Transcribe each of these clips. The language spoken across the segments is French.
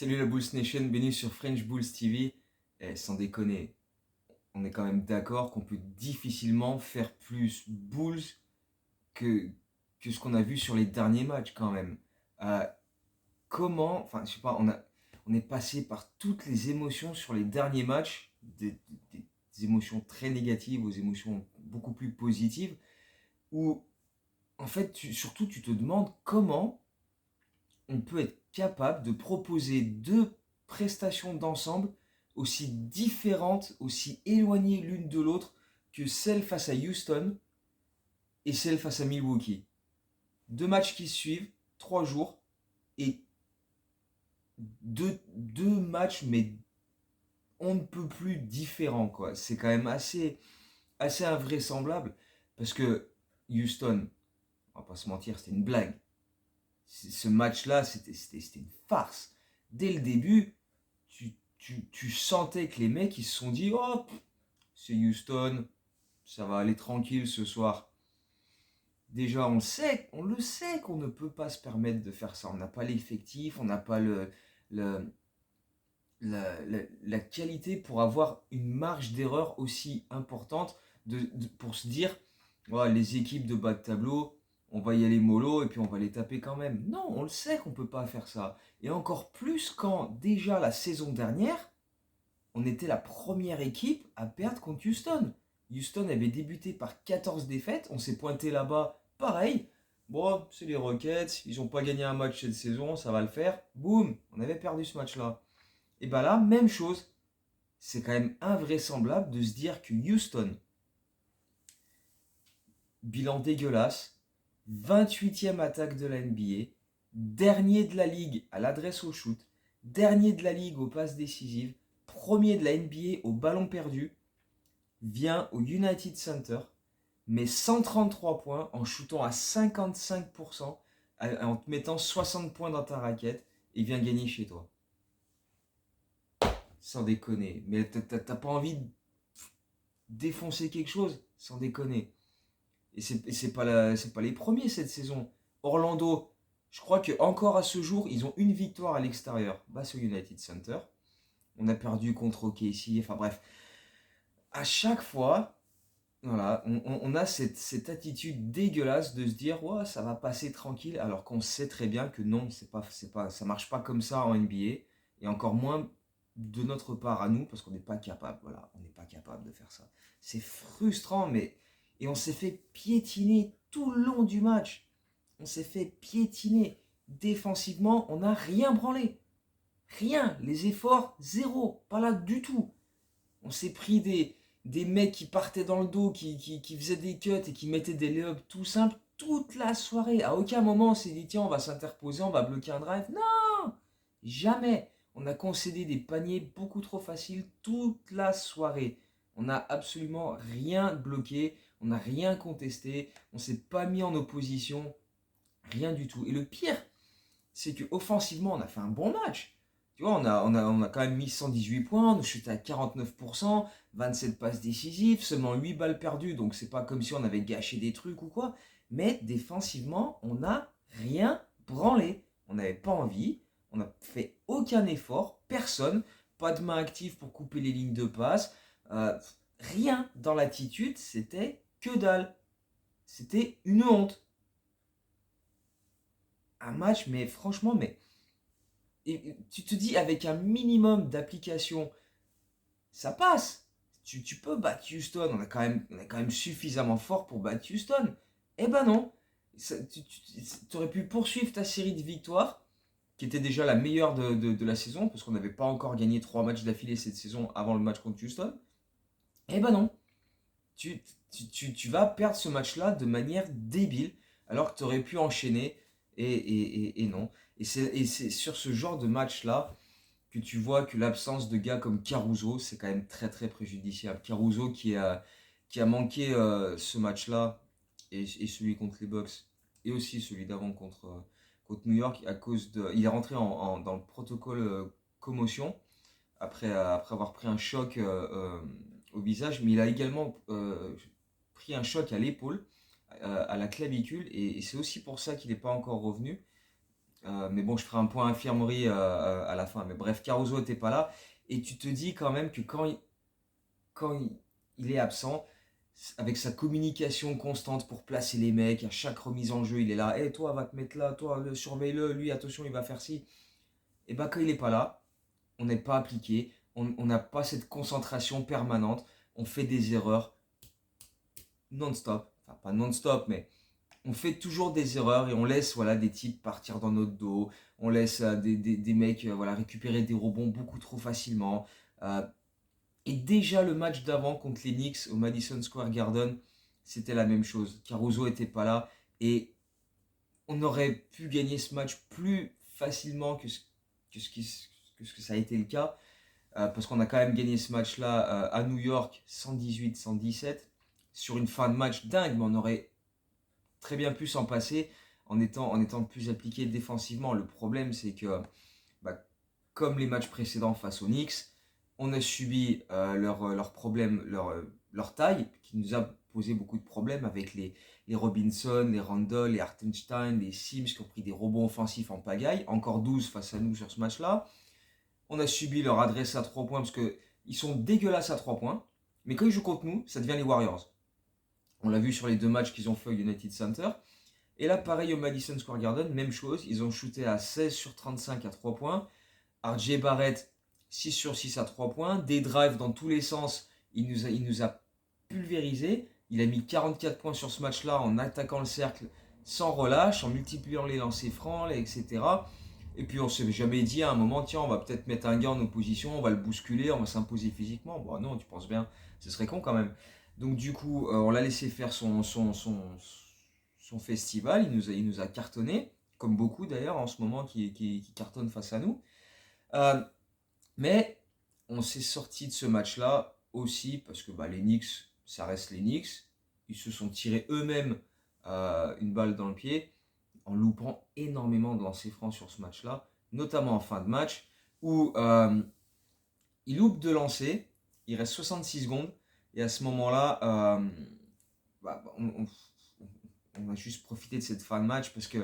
Salut la Bulls Nation, bienvenue sur French Bulls TV. Sans déconner, on est quand même d'accord qu'on peut difficilement faire plus Bulls que, que ce qu'on a vu sur les derniers matchs quand même. Euh, enfin je sais pas, on est passé par toutes les émotions sur les derniers matchs, des émotions très négatives aux émotions beaucoup plus positives, où en fait surtout tu te demandes comment on peut être capable de proposer deux prestations d'ensemble aussi différentes, aussi éloignées l'une de l'autre que celle face à Houston et celle face à Milwaukee. Deux matchs qui se suivent, 3 jours, et deux matchs, mais on ne peut plus différents, quoi. C'est quand même assez invraisemblable, parce que Houston, on va pas se mentir, c'était une blague. Ce match-là, c'était une farce. Dès le début, tu sentais que les mecs ils se sont dit oh, c'est Houston, ça va aller tranquille ce soir. Déjà, on le sait qu'on ne peut pas se permettre de faire ça. On n'a pas l'effectif, on n'a pas le, la qualité pour avoir une marge d'erreur aussi importante pour se dire oh, les équipes de bas de tableau, on va y aller mollo et puis on va les taper quand même. Non, on le sait qu'on ne peut pas faire ça. Et encore plus quand déjà la saison dernière, on était la première équipe à perdre contre Houston. Houston avait débuté par 14 défaites, on s'est pointé là-bas, pareil. Bon, c'est les Rockets, ils n'ont pas gagné un match cette saison, ça va le faire. Boum, on avait perdu ce match-là. Et bien là, même chose. C'est quand même invraisemblable de se dire que Houston, bilan dégueulasse, 28e attaque de la NBA, dernier de la ligue à l'adresse au shoot, dernier de la ligue aux passes décisives, premier de la NBA au ballon perdu, vient au United Center, met 133 points en shootant à 55%, en te mettant 60 points dans ta raquette et vient gagner chez toi. Sans déconner. Mais t'as pas envie de défoncer quelque chose? Sans déconner. Et c'est pas les premiers cette saison. Orlando, je crois que encore à ce jour, ils ont une victoire à l'extérieur. Face au United Center. On a perdu contre OKC. Enfin bref. À chaque fois, voilà, on a cette attitude dégueulasse de se dire ouais, ça va passer tranquille, alors qu'on sait très bien que non, ça marche pas comme ça en NBA, et encore moins de notre part à nous, parce qu'on n'est pas capable, voilà, on n'est pas capable de faire ça. C'est frustrant, mais et on s'est fait piétiner tout le long du match. On s'est fait piétiner défensivement, on n'a rien branlé, rien, les efforts zéro, pas là du tout. On s'est pris des mecs qui partaient dans le dos, qui faisaient des cuts et qui mettaient des lay-ups tout simples toute la soirée. À aucun moment on s'est dit tiens on va s'interposer, on va bloquer un drive. Non, jamais. On a concédé des paniers beaucoup trop faciles toute la soirée. On n'a absolument rien bloqué, on n'a rien contesté, on s'est pas mis en opposition, rien du tout. Et le pire, c'est que offensivement on a fait un bon match. Tu vois, on a quand même mis 118 points, on chutait à 49%, 27 passes décisives, seulement 8 balles perdues, donc c'est pas comme si on avait gâché des trucs ou quoi. Mais défensivement, on n'a rien branlé. On n'avait pas envie, on n'a fait aucun effort, personne, pas de main active pour couper les lignes de passe, rien dans l'attitude, c'était que dalle. C'était une honte. Un match, mais franchement, mais et tu te dis avec un minimum d'application, ça passe. Tu peux battre Houston, on est quand même suffisamment fort pour battre Houston. Eh ben non, tu aurais pu poursuivre ta série de victoires, qui était déjà la meilleure de la saison, parce qu'on n'avait pas encore gagné 3 matchs d'affilée cette saison avant le match contre Houston. Eh ben non, tu vas perdre ce match-là de manière débile, alors que tu aurais pu enchaîner, et non. Et c'est sur ce genre de match-là que tu vois que l'absence de gars comme Caruso, c'est quand même très très préjudiciable. Caruso qui a manqué ce match-là, et celui contre les Bucks, et aussi celui d'avant contre New York, à cause de... Il est rentré dans le protocole commotion, après avoir pris un choc au visage, mais il a également pris un choc à l'épaule, à la clavicule, et c'est aussi pour ça qu'il n'est pas encore revenu. Mais bon, je ferai un point infirmerie à la fin. Mais bref, Caruso n'était pas là. Et tu te dis quand même que quand il est absent, avec sa communication constante pour placer les mecs, à chaque remise en jeu, il est là. Hé, toi, va te mettre là, toi, surveille-le, lui, attention, il va faire ci. Et bah, quand il n'est pas là, on n'est pas appliqué, on n'a pas cette concentration permanente, on fait des erreurs non-stop. Enfin, pas non-stop, mais on fait toujours des erreurs et on laisse voilà, des types partir dans notre dos, on laisse des mecs voilà, récupérer des rebonds beaucoup trop facilement. Euh, et déjà le match d'avant contre les Knicks au Madison Square Garden, c'était la même chose. Caruso n'était pas là et on aurait pu gagner ce match plus facilement que ce que ça a été le cas. Parce qu'on a quand même gagné ce match-là à New York 118-117 sur une fin de match dingue, mais on aurait très bien pu s'en passer en étant plus appliqué défensivement. Le problème, c'est que, bah, comme les matchs précédents face aux Knicks, on a subi leurs problèmes, leur taille, qui nous a posé beaucoup de problèmes avec les Robinson, les Randall, les Hartenstein, les Sims qui ont pris des rebonds offensifs en pagaille, encore 12 face à nous sur ce match-là. On a subi leur adresse à 3 points parce qu'ils sont dégueulasses à 3 points, mais quand ils jouent contre nous, ça devient les Warriors. On l'a vu sur les 2 matchs qu'ils ont fait au United Center. Et là, pareil au Madison Square Garden, même chose. Ils ont shooté à 16 sur 35 à 3 points. RJ Barrett, 6 sur 6 à 3 points. Des drives dans tous les sens. Il nous a pulvérisé. Il a mis 44 points sur ce match-là en attaquant le cercle sans relâche, en multipliant les lancers francs, etc. Et puis on s'est jamais dit à un moment, tiens, on va peut-être mettre un gars en opposition, on va le bousculer, on va s'imposer physiquement. Bon, non, tu penses bien, ce serait con quand même. Donc du coup, on l'a laissé faire son festival, il nous a cartonné, comme beaucoup d'ailleurs en ce moment qui cartonnent face à nous. Euh, mais on s'est sorti de ce match-là aussi parce que bah, les Knicks, ça reste les Knicks. Ils se sont tirés eux-mêmes une balle dans le pied en loupant énormément de lancers francs sur ce match-là, notamment en fin de match, où ils loupent de lancer, il reste 66 secondes, et à ce moment-là, bah, on a juste profité de cette fin de match parce que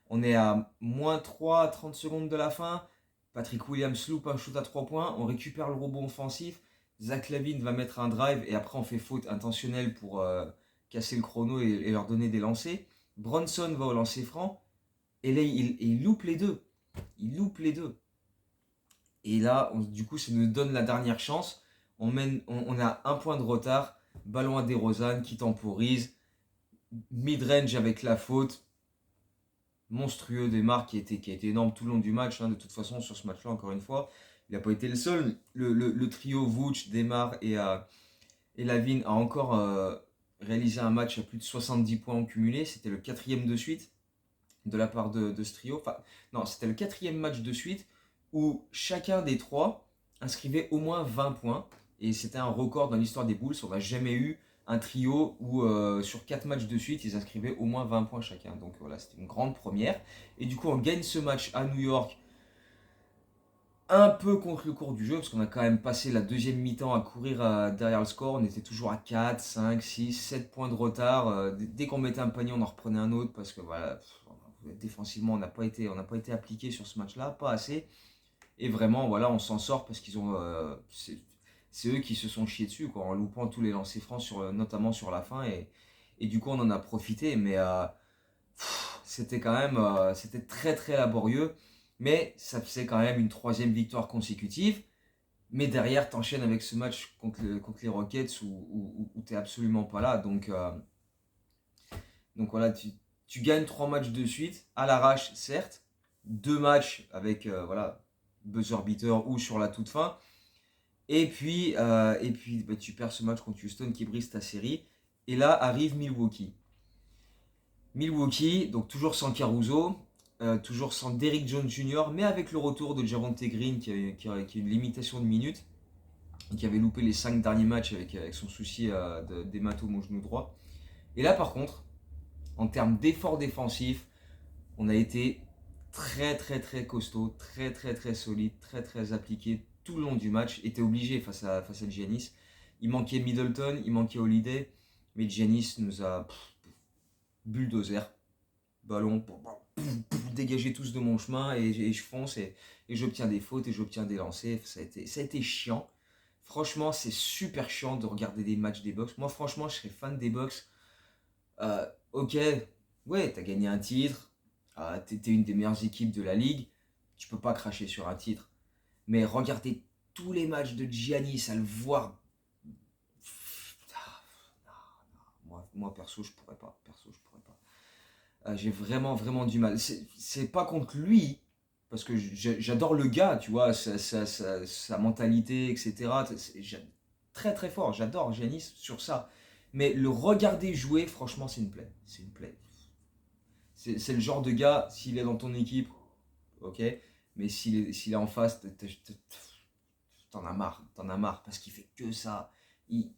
on est à moins 3 à 30 secondes de la fin. Patrick Williams loupe un shoot à 3 points, on récupère le rebond offensif. Zach LaVine va mettre un drive et après on fait faute intentionnelle pour casser le chrono et leur donner des lancers. Bronson va au lancer franc et là il loupe les deux. Il loupe les deux. Et là, du coup, ça nous donne la dernière chance. On a un point de retard. Ballon à DeRozan qui temporise. Mid-range avec la faute. Monstrueux Desmar qui a été énorme tout le long du match. De toute façon, sur ce match-là, encore une fois, il n'a pas été le seul. Le trio Vooch, Desmar et Lavine a encore réalisé un match à plus de 70 points en cumulé. C'était le 4e de suite de la part de ce trio. Enfin, non, c'était le 4e match de suite où chacun des trois inscrivait au moins 20 points. Et c'était un record dans l'histoire des Bulls. On n'a jamais eu un trio où sur 4 matchs de suite, ils inscrivaient au moins 20 points chacun. Donc voilà, c'était une grande première. Et du coup, on gagne ce match à New York un peu contre le cours du jeu, parce qu'on a quand même passé la deuxième mi-temps à courir derrière le score. On était toujours à 4, 5, 6, 7 points de retard. Dès qu'on mettait un panier, on en reprenait un autre, parce que voilà, défensivement, on n'a pas été appliqué sur ce match-là, pas assez. Et vraiment, voilà, on s'en sort parce qu'ils ont. C'est eux qui se sont chiés dessus, quoi, en loupant tous les lancers francs, notamment sur la fin. Et du coup, on en a profité. Mais c'était quand même. C'était très très laborieux. Mais ça faisait quand même une 3e victoire consécutive. Mais derrière, t'enchaînes avec ce match contre les Rockets où t'es absolument pas là. Donc voilà, tu gagnes 3 matchs de suite, à l'arrache, certes. 2 matchs avec voilà, buzzer beater ou sur la toute fin. Et puis bah, tu perds ce match contre Houston qui brise ta série. Et là arrive Milwaukee. Milwaukee, donc toujours sans Caruso, toujours sans Derrick Jones Jr., mais avec le retour de Javonte Green qui a une limitation de minutes, qui avait loupé les 5 derniers matchs avec son souci d'hématome au genou droit. Et là par contre, en termes d'effort défensif, on a été très très très costaud, très très très solide, très très appliqué tout le long du match. Était obligé face à Giannis. Il manquait Middleton, il manquait Holiday, mais Giannis nous a bulldozer. ballon, dégagez tous de mon chemin et je fonce et j'obtiens des fautes et j'obtiens des lancers. Ça a été chiant. Franchement, c'est super chiant de regarder des matchs des Bucks. Moi, franchement, je serais fan des Bucks. Ok, ouais, t'as gagné un titre, t'étais une des meilleures équipes de la ligue, tu peux pas cracher sur un titre. Mais regarder tous les matchs de Giannis, à le voir. Moi, perso, je pourrais pas. Perso, je pourrais pas. J'ai vraiment, vraiment du mal. C'est pas contre lui, parce que j'adore le gars, tu vois, sa mentalité, etc. Très, très fort. J'adore Giannis sur ça. Mais le regarder jouer, franchement, c'est une plaie. C'est une plaie. C'est le genre de gars, s'il est dans ton équipe, ok, mais s'il est en face, t'en as marre, parce qu'il fait que ça. Il,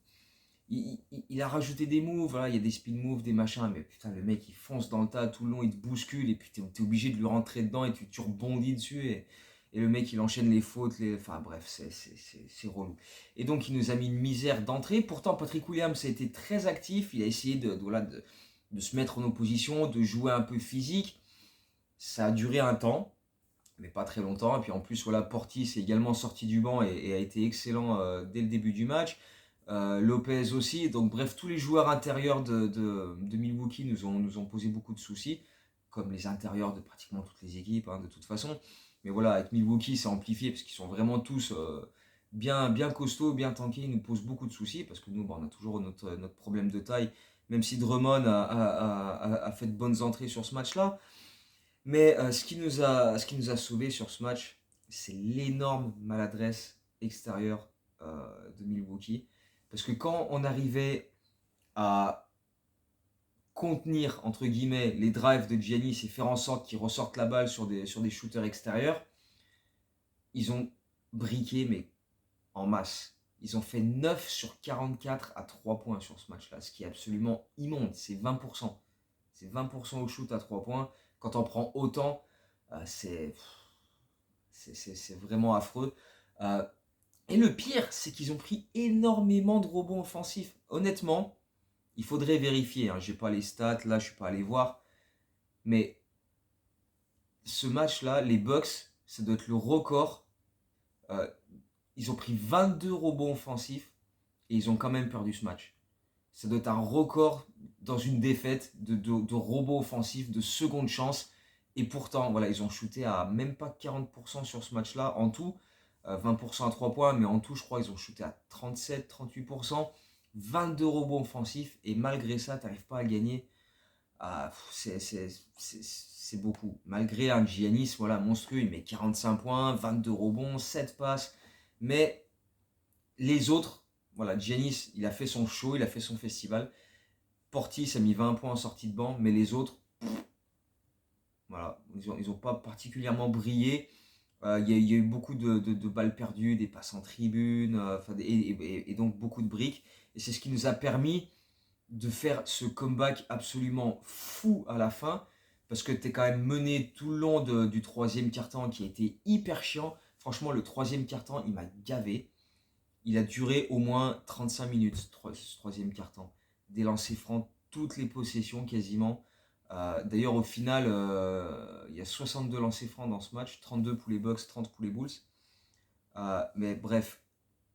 il a rajouté des moves, voilà, il y a des spin moves, des machins, mais putain, le mec il fonce dans le tas tout le long, il te bouscule, et puis t'es obligé de lui rentrer dedans, et tu rebondis dessus, et le mec il enchaîne les fautes, enfin bref, c'est relou. Et donc il nous a mis une misère d'entrée. Pourtant, Patrick Williams a été très actif, il a essayé de se mettre en opposition, de jouer un peu physique. Ça a duré un temps, mais pas très longtemps. Et puis en plus, voilà, Portis est également sorti du banc et a été excellent dès le début du match. Lopez aussi. Donc bref, tous les joueurs intérieurs de Milwaukee nous ont posé beaucoup de soucis, comme les intérieurs de pratiquement toutes les équipes, hein, de toute façon. Mais voilà, avec Milwaukee, c'est amplifié parce qu'ils sont vraiment tous bien costauds, bien tankés. Ils nous posent beaucoup de soucis parce que nous, on a toujours notre problème de taille, même si Drummond a fait de bonnes entrées sur ce match-là. Mais ce qui nous a sauvés sur ce match, c'est l'énorme maladresse extérieure de Milwaukee. Parce que quand on arrivait à contenir, entre guillemets, les drives de Giannis et faire en sorte qu'ils ressortent la balle sur des shooters extérieurs, ils ont briqué, mais en masse. Ils ont fait 9 sur 44 à 3 points sur ce match-là, ce qui est absolument immonde. C'est 20%. C'est 20% au shoot à 3 points. Quand on prend autant, c'est vraiment affreux. Euh, et le pire, c'est qu'ils ont pris énormément de rebonds offensifs. Honnêtement, il faudrait vérifier. Hein. Je n'ai pas les stats, là, je ne suis pas allé voir. Mais ce match-là, les Bucks, ça doit être le record. Euh, ils ont pris 22 rebonds offensifs et ils ont quand même perdu ce match. Ça doit être un record dans une défaite de rebonds offensifs, de seconde chance. Et pourtant, voilà, ils ont shooté à même pas 40% sur ce match-là en tout. 20% à 3 points, mais en tout, je crois qu'ils ont shooté à 37-38%. 22 rebonds offensifs, et malgré ça, tu n'arrives pas à gagner. C'est beaucoup. Malgré un Giannis, voilà, monstrueux, il met 45 points, 22 rebonds, 7 passes. Mais les autres, voilà, Giannis, il a fait son show, il a fait son festival. Portis a mis 20 points en sortie de banc, mais les autres, voilà, ils ont pas particulièrement brillé. Y a eu beaucoup de balles perdues, des passes en tribune, et donc beaucoup de briques. Et c'est ce qui nous a permis de faire ce comeback absolument fou à la fin, parce que tu es quand même mené tout le long du troisième quart-temps qui a été hyper chiant. Franchement, le troisième quart-temps, il m'a gavé. Il a duré au moins 35 minutes, ce troisième quart-temps. Des lancers francs, toutes les possessions quasiment. D'ailleurs, au final, il y a 62 lancers francs dans ce match, 32 pour les Bucks, 30 pour les Bulls. Mais bref,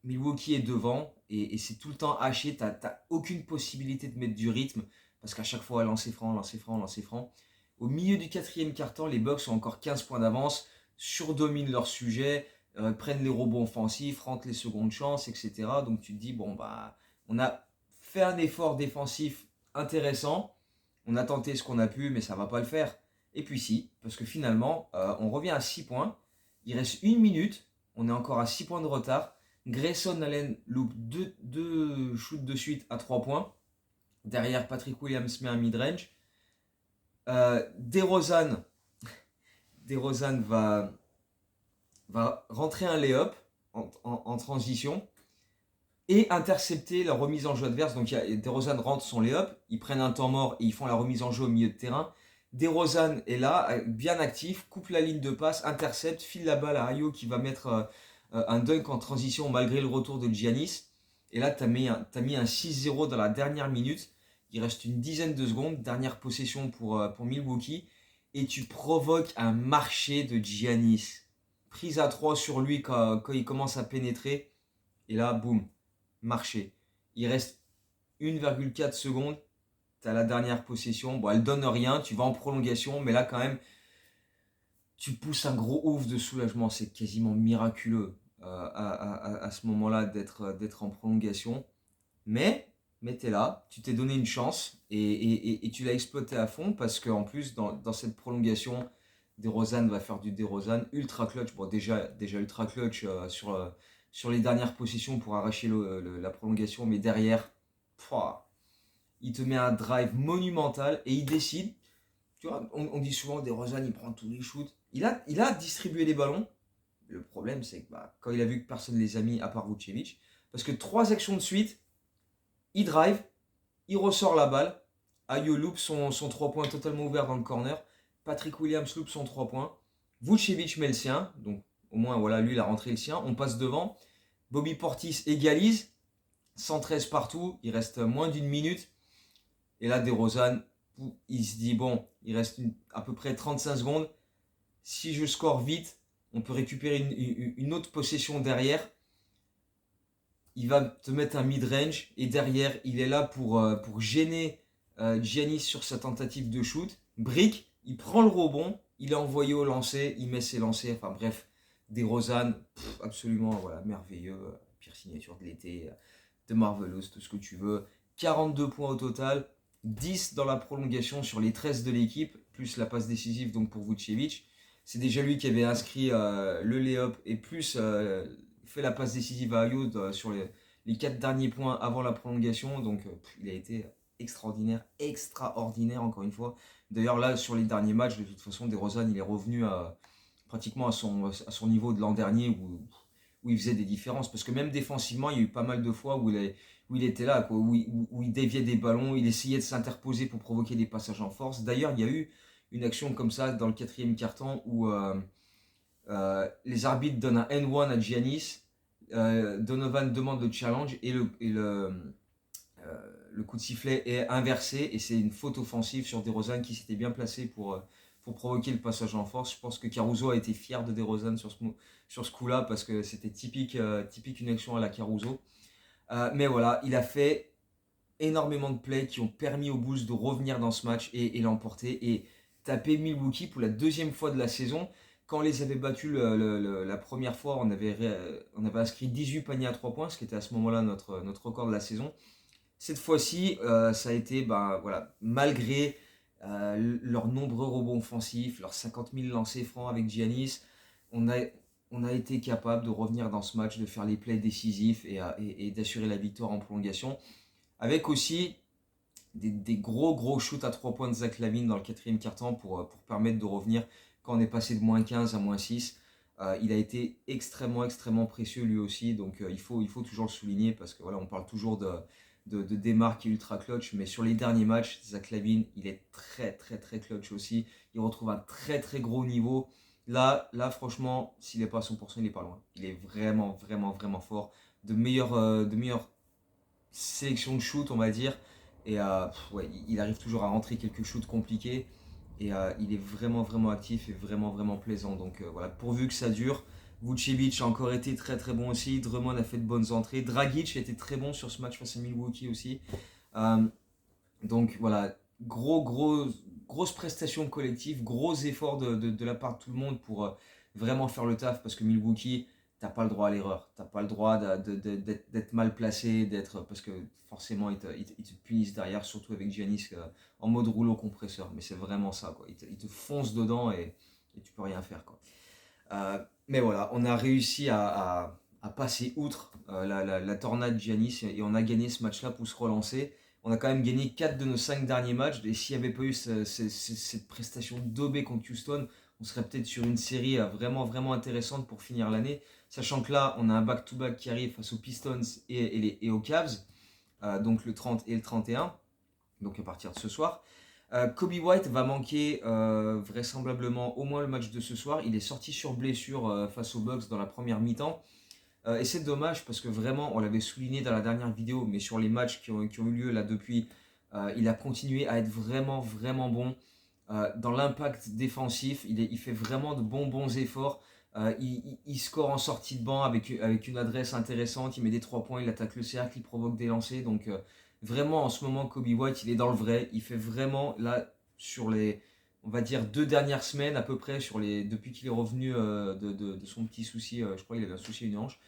Milwaukee est devant et c'est tout le temps haché. T'as aucune possibilité de mettre du rythme parce qu'à chaque fois, lancer franc, lancer franc, lancer franc. Au milieu du quatrième quart-temps, les Bucks ont encore 15 points d'avance, surdominent leur sujet, prennent les rebonds offensifs, rentrent les secondes chances, etc. Donc tu te dis, bon, bah, on a fait un effort défensif intéressant, on a tenté ce qu'on a pu, mais ça ne va pas le faire. Et puis si, parce que finalement, on revient à 6 points, il reste une minute, on est encore à 6 points de retard. Grayson Allen loupe deux shoots de suite à 3 points. Derrière, Patrick Williams met un mid-range. DeRozan va rentrer un lay-up en transition et intercepter la remise en jeu adverse. Donc DeRozan rentre son lay-up, ils prennent un temps mort et ils font la remise en jeu au milieu de terrain. DeRozan est là, bien actif, coupe la ligne de passe, intercepte, file la balle à Ayo qui va mettre un dunk en transition malgré le retour de Giannis. Et là, tu as mis un 6-0 dans la dernière minute il reste une dizaine de secondes, dernière possession pour Milwaukee, et tu provoques un marché de Giannis. Prise à 3 sur lui quand il commence à pénétrer, et là, boum, marché. Il reste 1,4 secondes, tu as la dernière possession, bon elle donne rien, tu vas en prolongation, mais là quand même, tu pousses un gros ouf de soulagement, c'est quasiment miraculeux à ce moment-là d'être en prolongation. Mais tu es là, tu t'es donné une chance et tu l'as exploité à fond parce qu'en plus, dans cette prolongation, DeRozan va faire du DeRozan ultra clutch. Bon, déjà ultra clutch sur les dernières positions pour arracher la prolongation, mais derrière, pouah, il te met un drive monumental et il décide. Tu vois, on dit souvent DeRozan, il prend tous les shoots. Il a distribué les ballons. Le problème, c'est que quand il a vu que personne ne les a mis à part Vucevic, parce que 3 actions de suite, il drive, il ressort la balle. Ayo loupe son 3 points totalement ouvert dans le corner. Patrick Williams loupe son 3 points. Vucevic met le sien. Donc au moins, voilà, lui, il a rentré le sien. On passe devant. Bobby Portis égalise. 113 partout. Il reste moins d'une minute. Et là, DeRozan, il se dit, bon, il reste à peu près 35 secondes. Si je score vite, on peut récupérer une autre possession derrière. Il va te mettre un mid-range et derrière, il est là pour gêner Giannis sur sa tentative de shoot. Brick, il prend le rebond, il est envoyé au lancer, il met ses lancers. Enfin bref, DeRozan, absolument voilà, merveilleux. Pire signature de l'été, de Marvelous, tout ce que tu veux. 42 points au total, 10 dans la prolongation sur les 13 de l'équipe, plus la passe décisive donc pour Vucevic. C'est déjà lui qui avait inscrit le lay-up et plus fait la passe décisive à Ayo sur les 4 derniers points avant la prolongation. Donc il a été extraordinaire encore une fois. D'ailleurs là sur les derniers matchs, de toute façon, DeRozan il est revenu pratiquement à son niveau de l'an dernier où il faisait des différences. Parce que même défensivement, il y a eu pas mal de fois où il était là, quoi, où il déviait des ballons, il essayait de s'interposer pour provoquer des passages en force. D'ailleurs, il y a eu une action comme ça dans le 4e quart-temps où les arbitres donnent un N1 à Giannis. Donovan demande le challenge et le coup de sifflet est inversé et c'est une faute offensive sur DeRozan qui s'était bien placé pour provoquer le passage en force. Je pense que Caruso a été fier de DeRozan sur ce coup-là parce que c'était typique une action à la Caruso. Mais voilà, il a fait énormément de plays qui ont permis aux Bulls de revenir dans ce match et l'emporter et taper Milwaukee pour la 2e fois de la saison. Quand on les avait battus la première fois, on avait inscrit 18 paniers à 3 points, ce qui était à ce moment-là notre record de la saison. Cette fois-ci, ça a été, voilà, malgré leurs nombreux rebonds offensifs, leurs 50 000 lancers francs avec Giannis, on a été capable de revenir dans ce match, de faire les plays décisifs et d'assurer la victoire en prolongation. Avec aussi des gros shoots à 3 points de Zach LaVine dans le 4e quart-temps pour permettre de revenir quand on est passé de moins 15 à moins 6. Il a été extrêmement précieux lui aussi, donc il faut toujours le souligner parce que voilà, on parle toujours de Demar qui est ultra clutch, mais sur les derniers matchs, Zach LaVine, il est très clutch aussi. Il retrouve un très gros niveau. Là franchement, s'il n'est pas à 100%, il n'est pas loin. Il est vraiment fort. De meilleures sélections de shoot, on va dire. Et ouais, il arrive toujours à rentrer quelques shoots compliqués. Et il est vraiment actif et vraiment plaisant. Donc voilà, pourvu que ça dure. Vucevic a encore été très bon aussi. Drummond a fait de bonnes entrées. Dragic a été très bon sur ce match face à Milwaukee aussi. Donc voilà, grosse prestation collective, gros effort de la part de tout le monde pour vraiment faire le taf parce que Milwaukee, t'as pas le droit à l'erreur. T'as pas le droit d'être mal placé, parce que forcément ils te punissent derrière, surtout avec Giannis en mode rouleau compresseur. Mais c'est vraiment ça, quoi. Ils te foncent dedans et tu peux rien faire, quoi. Mais voilà, on a réussi à passer outre la tornade Giannis et on a gagné ce match-là pour se relancer. On a quand même gagné 4 de nos 5 derniers matchs. Et s'il n'y avait pas eu cette prestation daubée contre Houston, on serait peut-être sur une série vraiment intéressante pour finir l'année. Sachant que là, on a un back-to-back qui arrive face aux Pistons et aux Cavs, donc le 30 et le 31, donc à partir de ce soir. Kobe White va manquer vraisemblablement au moins le match de ce soir. Il est sorti sur blessure face aux Bucks dans la première mi-temps. Et c'est dommage parce que vraiment, on l'avait souligné dans la dernière vidéo, mais sur les matchs qui ont eu lieu là depuis, Il a continué à être vraiment, vraiment bon. Dans l'impact défensif, il fait vraiment de bons efforts. Il score en sortie de banc avec une adresse intéressante. Il met des 3 points, il attaque le cercle, il provoque des lancers. Donc, vraiment, en ce moment, Kobe White, il est dans le vrai. Il fait vraiment, là, sur les, on va dire, 2 dernières semaines à peu près, depuis qu'il est revenu de son petit souci. Je crois qu'il avait un souci à une hanche.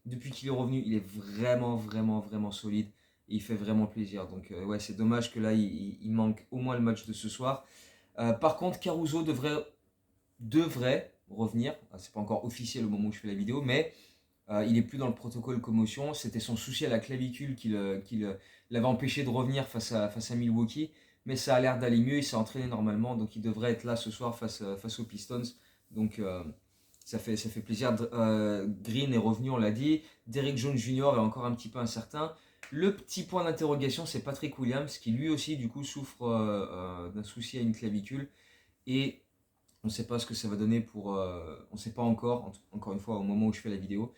Depuis qu'il est revenu, il est vraiment, vraiment, vraiment solide. Et il fait vraiment plaisir. Donc, ouais, c'est dommage que là, il manque au moins le match de ce soir. Par contre, Caruso devrait revenir. C'est pas encore officiel au moment où je fais la vidéo, mais il est plus dans le protocole commotion. C'était son souci à la clavicule qui l'avait empêché de revenir face à Milwaukee. Mais ça a l'air d'aller mieux. Il s'est entraîné normalement, donc il devrait être là ce soir face aux Pistons. Donc ça fait plaisir. Green est revenu, on l'a dit. Derrick Jones Jr. est encore un petit peu incertain. Le petit point d'interrogation, c'est Patrick Williams, qui lui aussi, du coup, souffre d'un souci à une clavicule. Et on ne sait pas ce que ça va donner on ne sait pas encore, encore une fois, au moment où je fais la vidéo,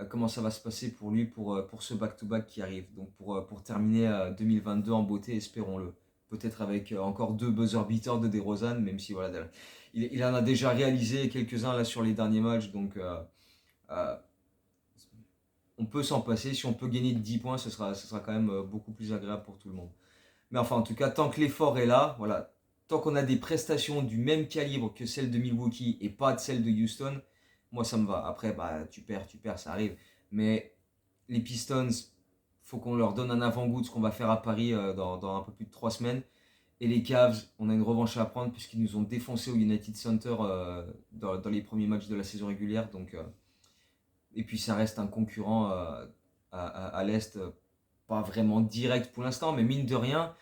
comment ça va se passer pour lui pour ce back-to-back qui arrive. Donc pour terminer 2022 en beauté, espérons-le. Peut-être avec encore 2 buzzer beaters de DeRozan, même si voilà, il en a déjà réalisé quelques-uns là sur les derniers matchs. Donc euh, on peut s'en passer. Si on peut gagner de 10 points, ce sera quand même beaucoup plus agréable pour tout le monde. Mais enfin, en tout cas, tant que l'effort est là, voilà, tant qu'on a des prestations du même calibre que celles de Milwaukee et pas de celles de Houston, moi ça me va. Après, bah, tu perds, ça arrive. Mais les Pistons, faut qu'on leur donne un avant-goût de ce qu'on va faire à Paris dans un peu plus de 3 semaines. Et les Cavs, on a une revanche à prendre puisqu'ils nous ont défoncé au United Center dans les premiers matchs de la saison régulière. Donc, et puis ça reste un concurrent à l'Est, pas vraiment direct pour l'instant, mais mine de rien,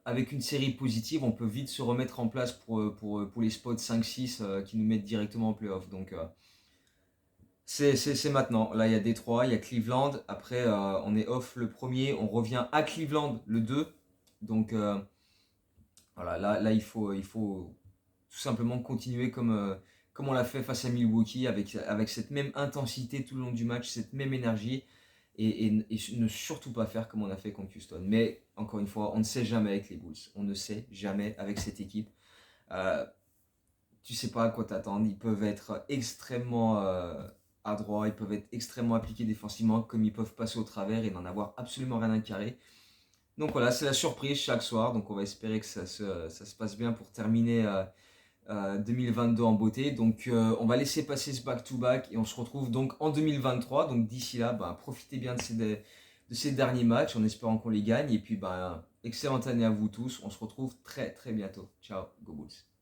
avec une série positive, on peut vite se remettre en place pour les spots 5-6 qui nous mettent directement en playoff. Donc c'est maintenant. Là, il y a Détroit, il y a Cleveland. Après, on est off le premier, on revient à Cleveland le 2. Donc voilà, là il faut tout simplement continuer comme on l'a fait face à Milwaukee, avec cette même intensité tout le long du match, cette même énergie, et ne surtout pas faire comme on a fait contre Houston. Mais encore une fois, on ne sait jamais avec les Bulls, on ne sait jamais avec cette équipe. Euh, Tu sais pas à quoi t'attendre, ils peuvent être extrêmement adroits, ils peuvent être extrêmement appliqués défensivement, comme ils peuvent passer au travers et n'en avoir absolument rien à carrer. Donc voilà, c'est la surprise chaque soir, donc on va espérer que ça se passe bien pour terminer 2022 en beauté. Donc on va laisser passer ce back-to-back et on se retrouve donc en 2023. Donc d'ici là, bah, profitez bien de ces derniers matchs en espérant qu'on les gagne. Et puis bah, excellente année à vous tous. On se retrouve très très bientôt. Ciao, go Bulls.